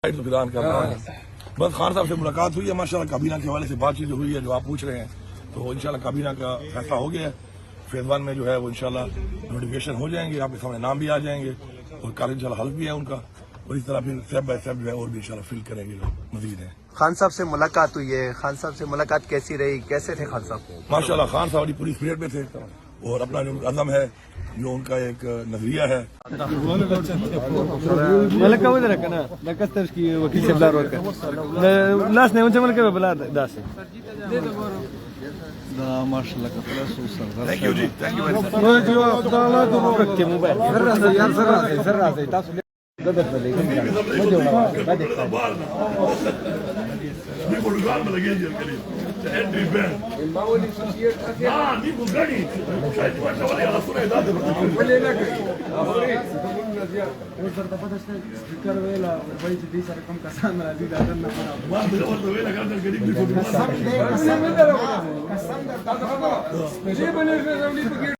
तो फिदान कर रहा है। बस खान साहब से मुलाकात हुई है, माशाल्लाह काबीना के हवाले से बातचीत हुई है जो आप पूछ रहे हैं, तो इंशाल्लाह काबीना का फैसला हो गया है। फेज 1 में जो है वो इंशाल्लाह नोटिफिकेशन हो जाएंगे, आपके सामने नाम भी आ जाएंगे और कल इंशाल्लाह हल्फ भी है उनका, और इस तरह फिर स्टेप बाय स्टेप जो है और भी इंशाल्लाह फिल करेंगे जो मजीद है। खान साहब से मुलाकात हुई है, खान साहब से मुलाकात कैसी रही, कैसे थे खान साहब? माशाल्लाह खान साहब बड़ी पूरी स्पिरिट में थे और अपना जो अज़म है, जो उनका एक नजरिया है। ملك وين ركنا لا كسترشكي وكيل شبلا روك ناس نيون ملك بلا داسي دا ما شاء الله كفلاس وصل थैंक यू जी, थैंक यू वेरी मच। ما جو خدالات روك के मोबाइल سر تاسو قدر بلې ما جوړه بعد नहीं बुलगान में लगे जी करीब एंट्री बैन हां नहीं बुलगानी शायद वाला वाला यार सुने दाद बोले ना सर त पता है स्पीकर वेला भाई जी सर कम कसान राजी दादन ना पड़ा ما بدور वेला कर करीब भी फोटो कसम दे कसम दे